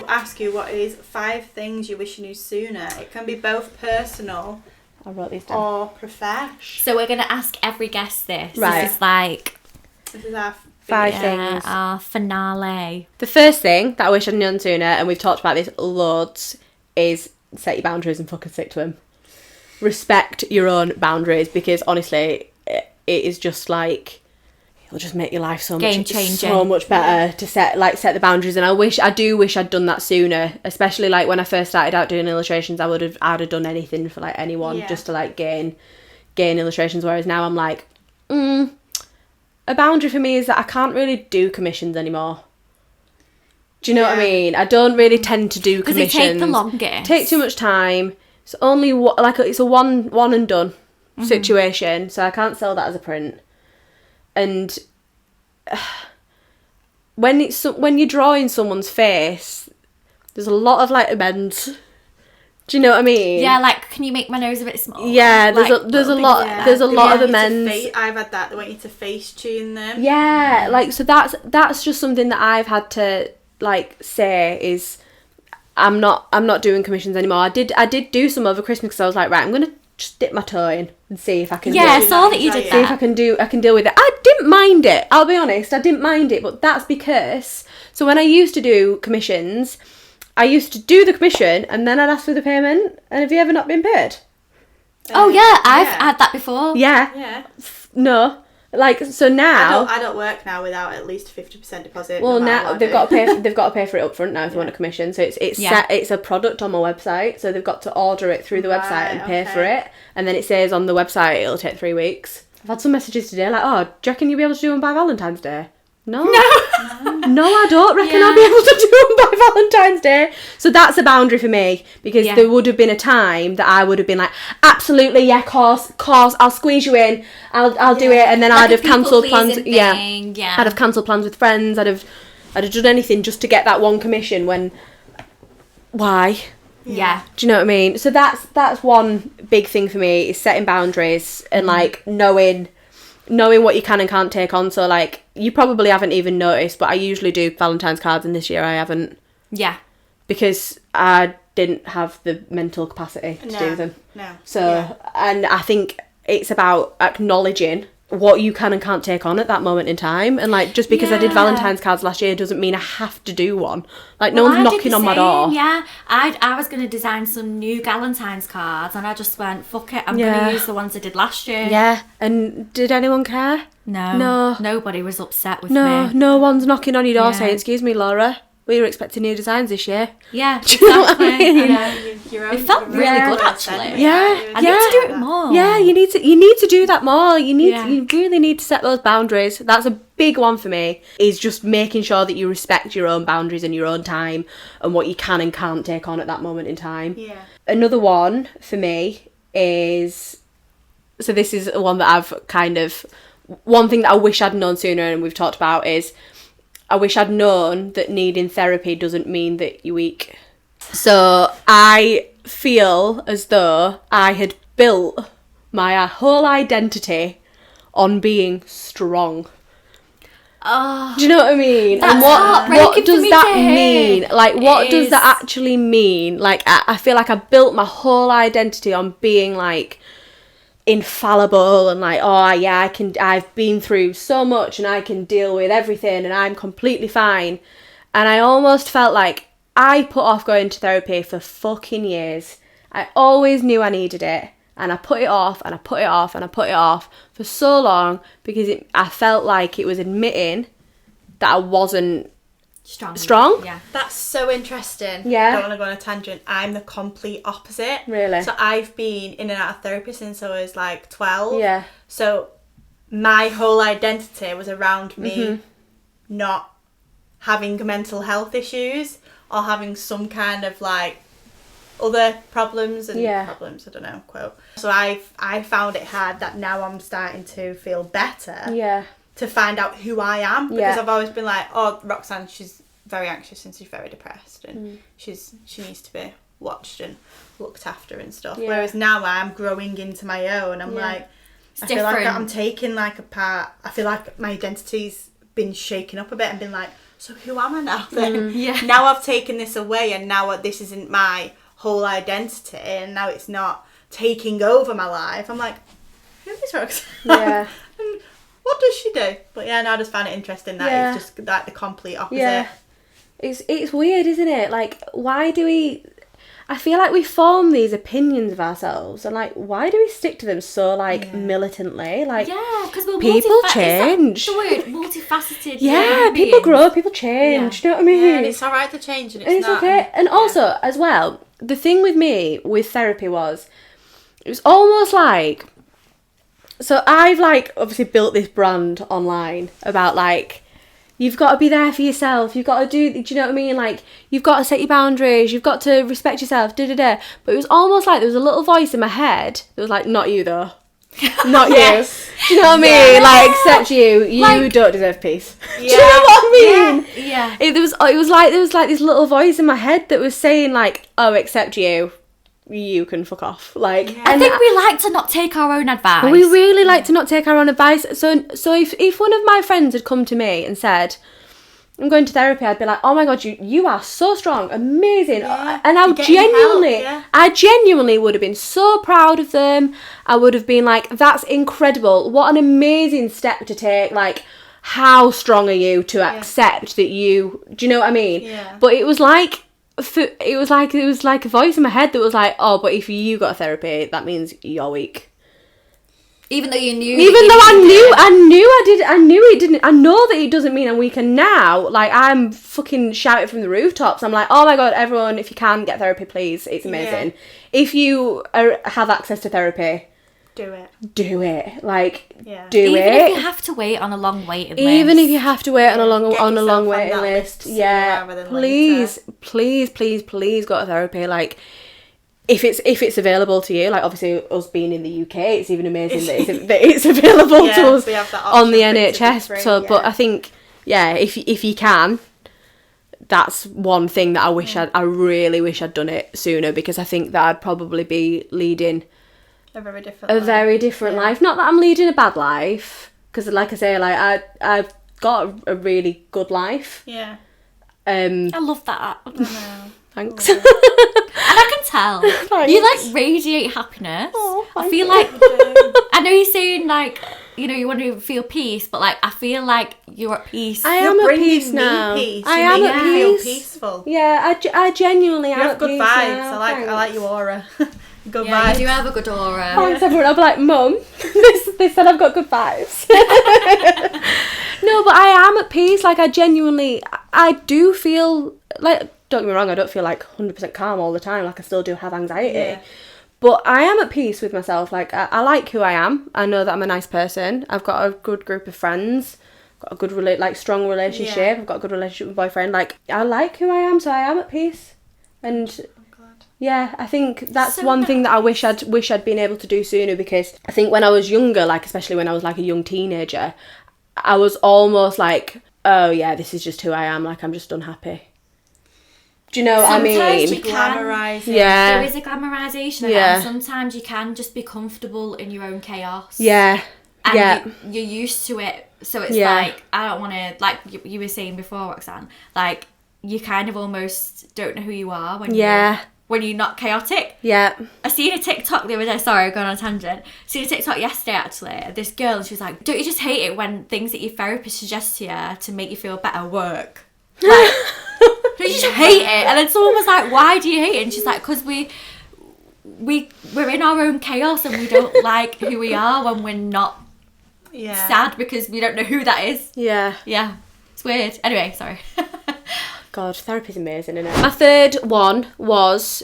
to ask you what is 5 things you wish you knew sooner. It can be both personal I wrote these down. or professional. So we're going to ask every guest this. Right. This is our 5 things. Our finale. The first thing that I wish I'd known sooner, and we've talked about this loads, is set your boundaries and fucking stick to them. Respect your own boundaries, because honestly, it is just like, it'll just make your life so much better to set the boundaries. And I do wish I'd done that sooner, especially like when I first started out doing illustrations. I'd have done anything for like anyone just to like gain illustrations, whereas now I'm like, a boundary for me is that I can't really do commissions anymore. Do you know what I mean? I don't really tend to do commissions. Does it take the longest? Take too much time. It's only it's a one and done situation, so I can't sell that as a print. And when you're drawing someone's face, there's a lot of like amends. Do you know what I mean? Yeah, like, can you make my nose a bit smaller? Yeah, there's a lot of amends. I've had that. They want you to face tune them. Yeah, like, so that's just something that I've had to like say is I'm not doing commissions anymore. I did do some over Christmas because I was like, right, I'm gonna just dip my toe in and see if I can. Yeah, I saw that you did that. See if I can deal with it. I didn't mind it. I'll be honest, I didn't mind it, but that's because when I used to do commissions, I used to do the commission and then I'd ask for the payment. And have you ever not been paid? Oh yeah, I've had that before. Yeah. Yeah. No. Like, so now I don't work now without at least 50% deposit. Well, now they've got to pay for it up front now if they want a commission. So it's a product on my website, so they've got to order it through the website and pay for it, and then it says on the website it'll take 3 weeks. I've had some messages today like, oh, do you reckon you'll be able to do them by Valentine's Day? No, I don't reckon I'll be able to do them by Valentine's Day. So that's a boundary for me, because there would have been a time that I would have been like, absolutely, yeah, course, I'll squeeze you in, I'll do it, and then I'd have cancelled plans. I'd have cancelled plans with friends. I'd have done anything just to get that one commission. Why? Yeah. Do you know what I mean? So that's one big thing for me, is setting boundaries and like knowing what you can and can't take on. So like, you probably haven't even noticed, but I usually do Valentine's cards, and this year I haven't. Yeah. Because I didn't have the mental capacity to do them. No. So, and I think it's about acknowledging what you can and can't take on at that moment in time. And like, just because I did Valentine's cards last year doesn't mean I have to do one. Like, no one's knocking on my door. Yeah, I was going to design some new Galentine's cards, and I just went, fuck it, I'm going to use the ones I did last year. Yeah, and did anyone care? No. Nobody was upset with me. No one's knocking on your door saying, excuse me, Laura, we were expecting new designs this year. Yeah, exactly. Do you know what I mean? It felt really good, actually. Yeah, I need to do it more. Yeah, you need to do that more. You really need to set those boundaries. That's a big one for me, is just making sure that you respect your own boundaries and your own time and what you can and can't take on at that moment in time. Yeah. Another one for me is, so this is one that I've one thing that I wish I'd known sooner, and we've talked about, is I wish I'd known that needing therapy doesn't mean that you're weak. So I feel as though I had built my whole identity on being strong. Oh, do you know what I mean? And what does that mean? Like, what does that actually mean? Like, I feel like I built my whole identity on being like infallible and like, oh yeah, I've been through so much and I can deal with everything and I'm completely fine. And I almost felt like I put off going to therapy for fucking years. I always knew I needed it, and I put it off and I put it off and I put it off for so long, because I felt like it was admitting that I wasn't strong. Yeah, that's so interesting. Yeah, I don't want to go on a tangent. I'm the complete opposite. Really? So I've been in and out of therapy since I was like 12. Yeah. So my whole identity was around me not having mental health issues or having some kind of like other problems and problems, I don't know, quote. So I found it hard that now I'm starting to feel better. Yeah. To find out who I am, because I've always been like, oh, Roxanne, she's very anxious and she's very depressed, and she needs to be watched and looked after and stuff. Yeah. Whereas now I'm growing into my own. I'm like, I feel like I'm taking like a part. I feel like my identity's been shaken up a bit and been like so who am I now then? Yeah. Now I've taken this away, and now this isn't my whole identity, and now it's not taking over my life. I'm like, who is Roxanne? Yeah. And what does she do? But yeah, no, I just find it interesting that it's just like the complete opposite. Yeah. It's weird, isn't it? Like, why do we... I feel like we form these opinions of ourselves, and like, why do we stick to them so militantly? Like, because we're people change. The word multifaceted. Yeah, people grow, people change. Do you know what I mean? Yeah, and it's alright to change, and it's not. Okay. And also, as well, the thing with me with therapy was, it was almost like, so I've like obviously built this brand online about like, you've got to be there for yourself. You've got to do you know what I mean? Like, you've got to set your boundaries. You've got to respect yourself. But it was almost like there was a little voice in my head that was like, not you though. Not you. Do you know what I mean? Like, except you. You like, don't deserve peace. Do you know what I mean? Yeah. It was like there was like this little voice in my head that was saying like, oh, except you can fuck off. Like, I think we like to not take our own advice. We really like to not take our own advice. So if one of my friends had come to me and said, I'm going to therapy, I'd be like, oh my god, you are so strong, amazing. Yeah. And I genuinely would have been so proud of them. I would have been like, that's incredible. What an amazing step to take. Like, how strong are you to accept that do you know what I mean? Yeah. But it was like a voice in my head that was like, oh, but if you got therapy, that means you're weak. Even though you knew. Even though I knew it didn't. I know that it doesn't mean I'm weak. And now, like, I'm fucking shouting from the rooftops. I'm like, oh my god, everyone, if you can get therapy, please, it's amazing. Yeah. If you have access to therapy, do it. Like, do Even it. Even if you have to wait on a long waiting list. Even if you have to wait on a long waiting list. Please go to therapy. Like, if it's available to you, like, obviously us being in the UK, it's even amazing that it's available to us on the NHS. So, but I think, if you can, that's one thing that I really wish I'd done it sooner, because I think that I'd probably be leading a very different life. Not that I'm leading a bad life, because like I say, like I've got a really good life. Yeah. I love that. I don't know. Thanks. And I can tell. Thanks. You like radiate happiness. Oh, I feel like I know you're saying like, you know, you want to feel peace, but like I feel like you're at peace. I am at peace now. I am at peace. Feel peaceful. Yeah, I genuinely am. You have good vibes. Now. I like your aura. Good vibes. You do have a good aura. Thanks everyone. I'll be like, Mum, they said I've got good vibes. No, but I am at peace. Like, I do feel like, don't get me wrong, I don't feel like 100% calm all the time. Like, I still do have anxiety. Yeah. But I am at peace with myself. Like, I like who I am. I know that I'm a nice person. I've got a good group of friends. Got a good, strong relationship. Yeah. I've got a good relationship with my boyfriend. Like, I like who I am, so I am at peace. And yeah, I think that's one thing that I wish I'd been able to do sooner, because I think when I was younger, like, especially when I was like a young teenager, I was almost like, oh yeah, this is just who I am. Like, I'm just unhappy. Do you know what I mean? Sometimes you can. Yeah. There is a glamorisation of it, and sometimes you can just be comfortable in your own chaos. Yeah. And you're used to it, so it's like, I don't want to, like you were saying before, Roxanne, like, you kind of almost don't know who you are when you're not chaotic. Yeah. I seen a TikTok the other day, sorry, I'm going on a tangent. Seen a TikTok yesterday, actually, this girl, and she was like, don't you just hate it when things that your therapist suggests to you to make you feel better work? Like, don't you just hate it? And then someone was like, why do you hate it? And she's like, because we're in our own chaos, and we don't like who we are when we're not sad, because we don't know who that is. Yeah. Yeah. It's weird. Anyway, sorry. God, therapy's amazing, isn't it? My third one was,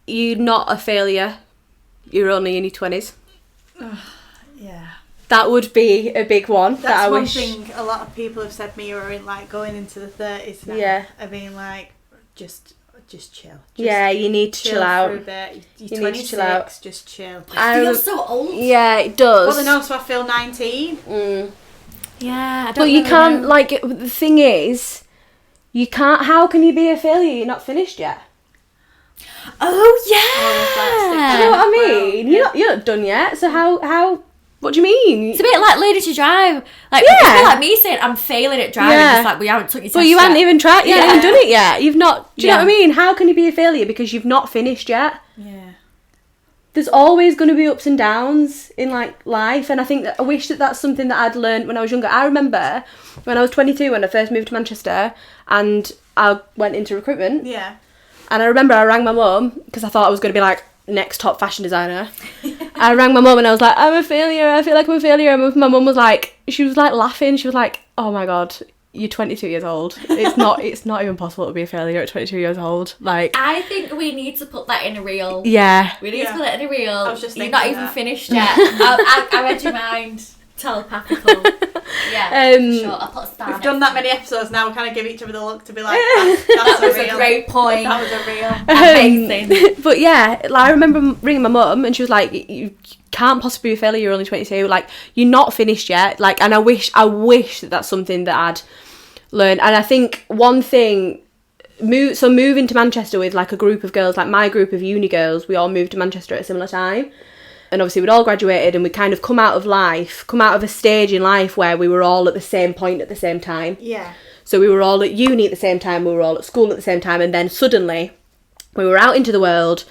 you're not a failure. You're only in your 20s. Yeah. That would be a big one. That's one thing a lot of people have said to me who are in, like, going into the 30s now. Yeah. I mean, like, just chill. You need to chill out. For a bit. You're 26, need to chill out. Just chill. I feel so old. Yeah, it does. Well, then also I feel 19. Yeah, I don't But you can't, like, the thing is, you can't, how can you be a failure? You're not finished yet. Oh, yeah. Do you know what I mean? You're not done yet, so how What do you mean? It's a bit like learning to drive. Like, it's a bit like me saying I'm failing at driving. Just like, we haven't took your test. But you haven't even tried. You haven't even done it yet. You've not. Do you know what I mean? How can you be a failure because you've not finished yet? Yeah. There's always going to be ups and downs in like life, and I think that I wish that that's something that I'd learned when I was younger. I remember when I was 22 when I first moved to Manchester, and I went into recruitment. Yeah. And I remember I rang my mum because I thought I was going to be like next top fashion designer. I rang my mum and I was like, I'm a failure. I feel like I'm a failure. And my mum was like, she was like laughing. She was like, oh my God, you're 22 years old. It's not even possible to be a failure at 22 years old. Like, I think we need to put that in a reel. Yeah. We need to put it in a reel. I was just You're thinking not even that. finished yet. I read your mind. Telepathical. Yeah, sure. I'll put a star. We've done that many episodes now. We kind of give each other the look to be like, that's That was a a great point. That was a real. Amazing. But yeah, like, I remember ringing my mum and she was like, you can't possibly be a failure, you're only 22. Like, you're not finished yet. Like, and I wish that that's something that I'd learned. And I think one thing, moving to Manchester with like a group of girls, like my group of uni girls, we all moved to Manchester at a similar time. And obviously we'd all graduated and we'd kind of come out of a stage in life where we were all at the same point at the same time. Yeah. So we were all at uni at the same time, we were all at school at the same time, and then suddenly we were out into the world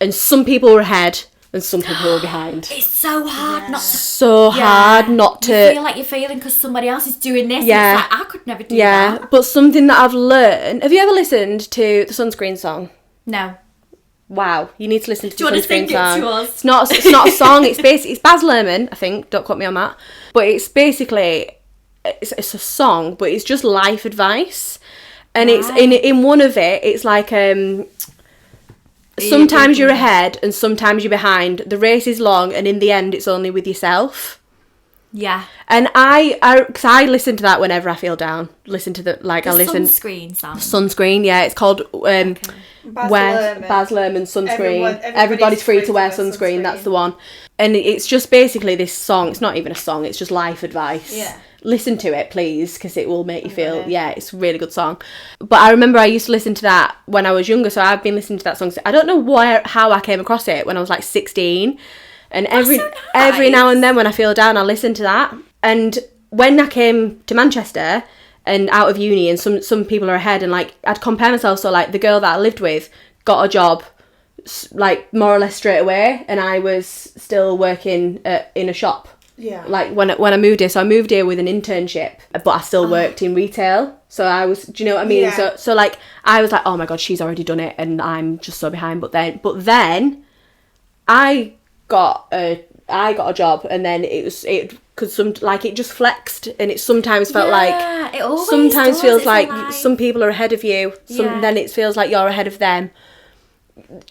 and some people were ahead and some people were behind. It's so hard not to... Hard not to... You feel like you're failing because somebody else is doing this. Yeah. And it's like, I could never do that. But something that I've learned... Have you ever listened to the Sunscreen song? No. Wow, you need to listen to Do the you want to Sunscreen sing song. it to us? It's not a song. It's Baz Luhrmann, I think. Don't quote me on that. But it's basically it's a song, but it's just life advice. And it's in one of it. It's like sometimes you're ahead and sometimes you're behind. The race is long, and in the end, it's only with yourself. Yeah. And because I listen to that whenever I feel down. Listen to Sunscreen song. Sunscreen, yeah. It's called Baz Luhrmann Sunscreen. Everybody's free to wear sunscreen. That's the one. And it's just basically this song. It's not even a song. It's just life advice. Yeah. Listen to it, please, because it will make you feel. Yeah, it's a really good song. But I remember I used to listen to that when I was younger. So I've been listening to that song. I don't know how I came across it when I was like 16. And every now and then when I feel down, I listen to that. And when I came to Manchester and out of uni, and some people are ahead, and like I'd compare myself. So like the girl that I lived with got a job like more or less straight away, and I was still working in a shop. Yeah. Like when I moved here, so I moved here with an internship, but I still worked in retail. So I was, do you know what I mean? Yeah. So like I was like, oh my God, she's already done it, and I'm just so behind. But then I got a job, and then it just flexed, and it sometimes felt like it always sometimes does. feels It's like some people are ahead of you. Then it feels like you're ahead of them.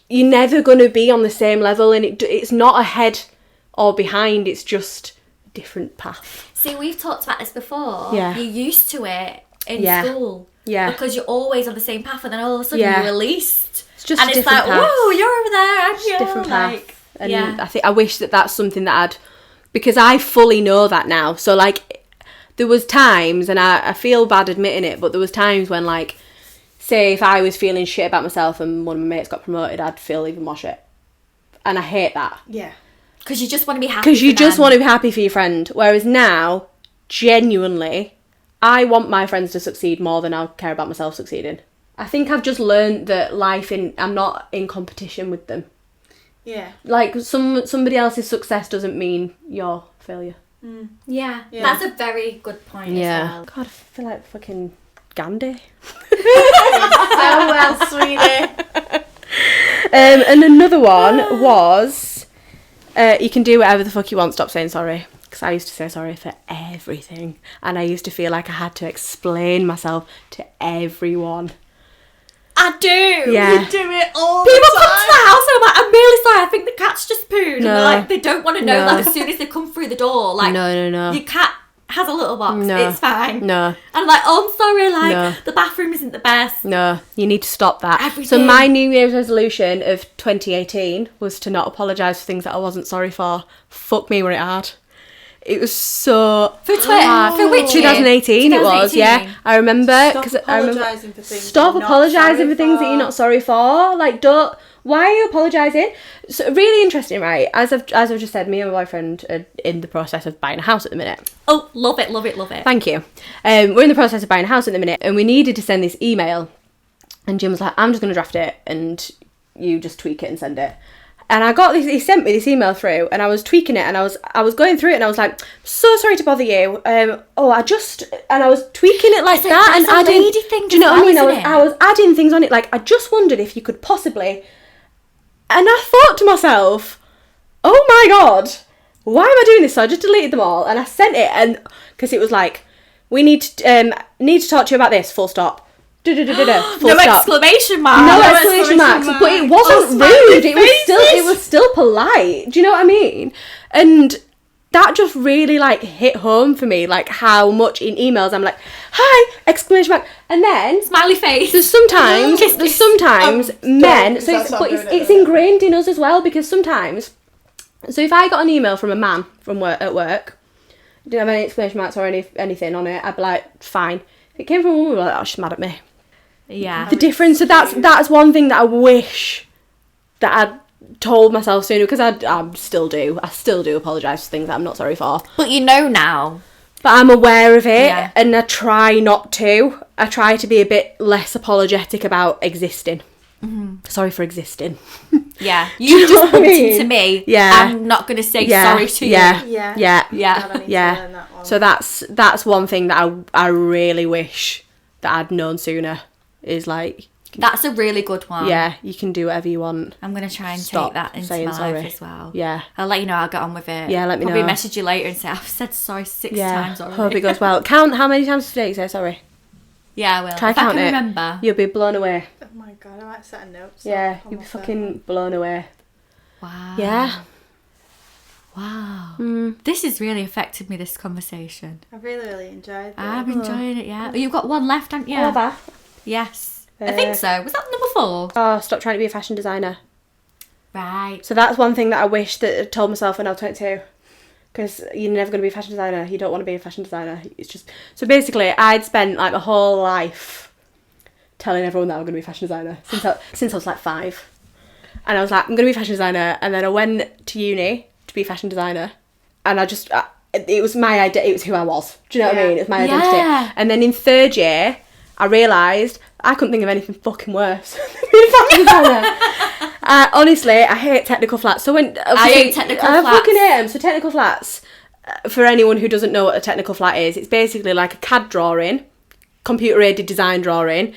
You're never going to be on the same level, and it's not ahead or behind. It's just a different path. See, we've talked about this before. Yeah. You're used to it in school. Yeah. Because you're always on the same path, and then all of a sudden you're released. It's just and a it's different like, path. whoa, you're over there, and you're Different like, path. And I think I wish that that's something that because I fully know that now. So like there was times, and I feel bad admitting it, but there was times when like, say if I was feeling shit about myself and one of my mates got promoted, I'd feel even more shit. And I hate that. Yeah. because you just want to be happy. Because you just want to be happy for your friend. Whereas now, genuinely, I want my friends to succeed more than I care about myself succeeding. I think I've just learned that I'm not in competition with them. Yeah. Like, somebody else's success doesn't mean your failure. Mm. Yeah, that's a very good point as well. God, I feel like fucking Gandhi. So well, sweetie. And another one was, you can do whatever the fuck you want, stop saying sorry. Because I used to say sorry for everything. And I used to feel like I had to explain myself to everyone. I do. Yeah. You do it all People the time. come to my house and I'm like, I'm really sorry, I think the cat's just pooed. No. And they're like, they don't want to know No. that as soon as they come through the door. Like, No. your cat has a little box, No. it's fine. No. And I'm like, oh, I'm sorry, like, No. the bathroom isn't the best. No, you need to stop that. Everything. So my New Year's resolution of 2018 was to not apologise for things that I wasn't sorry for. Fuck me, were it hard. It was so For hard. For which year? 2018 it was, yeah. I remember. Stop apologising for things. Stop you're not apologising sorry for things that you're not sorry for. Like, don't... Why are you apologising? So really interesting, right? As I've just said, me and my boyfriend are in the process of buying a house at the minute. Oh, love it, love it, love it. Thank you. We're in the process of buying a house at the minute, and we needed to send this email. And Jim was like, I'm just going to draft it, and you just tweak it and send it. And I got this, he sent me this email through, and I was tweaking it, and I was going through it, and I was like, so sorry to bother you. And I was tweaking it like that, and adding, lady thing, do you know what I mean? isn't it? I was adding things on it, like, I just wondered if you could possibly, and I thought to myself, oh my God, why am I doing this? So I just deleted them all, and I sent it, and, because it was like, we need to talk to you about this, full stop. Full no stop. Exclamation mark. No exclamation marks. But it wasn't rude. It was still polite. Do you know what I mean? And that just really like hit home for me, like how much in emails I'm like, hi, exclamation mark, and then smiley face. There's sometimes men. So it's ingrained in us as well, because sometimes. So if I got an email from a man from work at work, didn't have any exclamation marks or anything on it, I'd be like, fine. If it came from a woman, I'd be like, oh, she's mad at me. Yeah. The difference. So that's one thing that I wish that I'd told myself sooner, because I still do apologise for things that I'm not sorry for. But you know now. But I'm aware of it, and I try not to. I try to be a bit less apologetic about existing. Mm-hmm. Sorry for existing. Yeah, you just bumped into me. Yeah, I'm not going to say sorry to you. Yeah. So that's one thing that I really wish that I'd known sooner. Is like, that's a really good one. Yeah, you can do whatever you want. I'm going to try and take that into my life as well. Yeah. I'll let you know how I get on with it. Yeah, let me know. Probably message you later and say, I've said sorry 6 times already. Hope it goes well. Count how many times today you say sorry. Yeah, I will. Try if I count can it. Remember. You'll be blown away. Oh my God, I might set a note. Yeah, you'll be fucking blown away. Wow. Yeah. Wow. This has really affected me, this conversation. I've really enjoyed it. I'm enjoying it, yeah. You've got one left, haven't you? Oh, that. Yes. I think so. Was that number 4? Oh, stop trying to be a fashion designer. Right. So that's one thing that I wish that I told myself when I was 22. Because you're never going to be a fashion designer. You don't want to be a fashion designer. It's just... So basically, I'd spent like my whole life telling everyone that I was going to be a fashion designer since I was like 5. And I was like, I'm going to be a fashion designer. And then I went to uni to be a fashion designer. And I just... it was my idea. It was who I was. Do you know what I mean? It was my identity. And then in 3rd year, I realised I couldn't think of anything fucking worse than being a fashion designer. Honestly, I hate technical flats. So I hate technical flats. I fucking hate them. So technical flats, for anyone who doesn't know what a technical flat is, it's basically like a CAD drawing, computer-aided design drawing,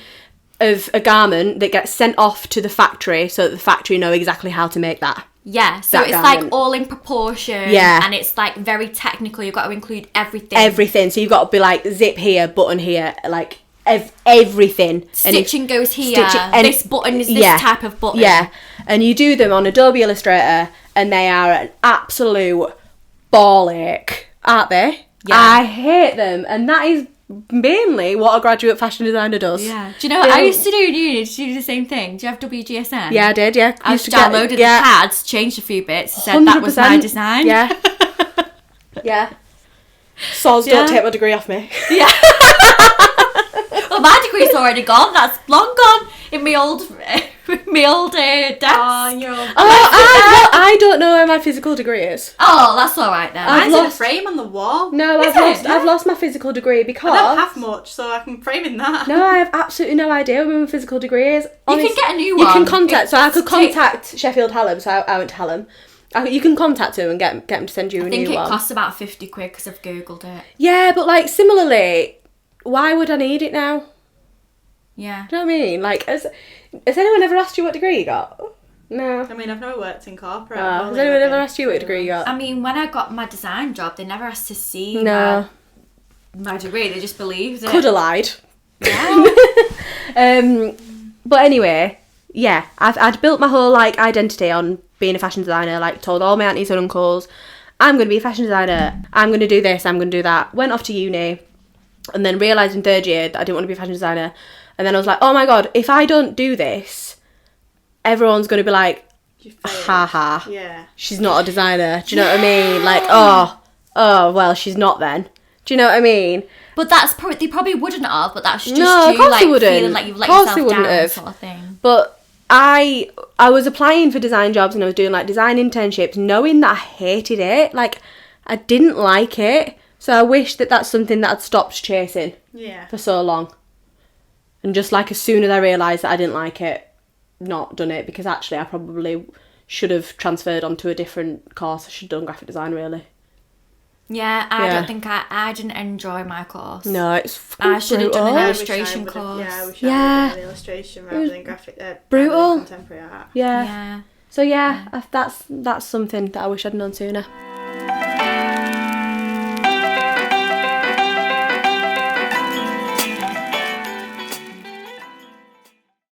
of a garment that gets sent off to the factory so that the factory know exactly how to make that. Yeah, so it's garment. Like all in proportion. Yeah. And it's like very technical. You've got to include everything. Everything. So you've got to be like zip here, button here, like everything. Stitching goes here. This button is this type of button. Yeah. And you do them on Adobe Illustrator, and they are an absolute ball ache, aren't they? Yeah. I hate them, and that is mainly what a graduate fashion designer does. Yeah. Do you know what I used to do in uni? Did you do the same thing? Do you have WGSN? Yeah, I did, yeah. I just downloaded the CADs, changed a few bits, and said 100%. That was my design. Yeah. Yeah. Soz, don't take my degree off me. Yeah. Well, my degree's already gone. That's long gone in my old desk. I don't know where my physical degree is. Oh, that's all right then. Mine's in a frame on the wall. No, I've lost my physical degree because I don't have much, so I can frame in that. No, I have absolutely no idea where my physical degree is. Honestly, you can get a new one. You can contact. So I could contact Sheffield Hallam. So I went to Hallam. You can contact him and get them to send you a new one. I think it costs about 50 quid because I've googled it. Yeah, but like similarly, why would I need it now? Yeah. Do you know what I mean? Like, has anyone ever asked you what degree you got? No. I mean, I've never worked in corporate. Has anyone ever asked you what degree you got? I mean, when I got my design job, they never asked to see my degree. They just believed it. Could have lied. Yeah. But anyway, yeah, I'd built my whole like identity on being a fashion designer. Like, told all my aunties and uncles, I'm going to be a fashion designer. I'm going to do this. I'm going to do that. Went off to uni, and then realised in 3rd year that I didn't want to be a fashion designer. And then I was like, oh my God, if I don't do this, everyone's going to be like, ha ha. Yeah. She's not a designer. Do you know what I mean? Like, oh, well, she's not then. Do you know what I mean? But that's they probably wouldn't have, but that's just no, you like feeling like you've let yourself down have. sort of thing. But I was applying for design jobs and I was doing like design internships knowing that I hated it. Like, I didn't like it. So I wish that that's something that I'd stopped chasing for so long. And just like as soon as I realised that I didn't like it, not done it, because actually I probably should have transferred onto a different course. I should have done graphic design, really. Yeah, I don't think I didn't enjoy my course. No, it's I should have done an illustration course. Yeah, I wish I would have done an illustration rather than graphic. Brutal. Contemporary art. Yeah. So that's something that I wish I'd known sooner.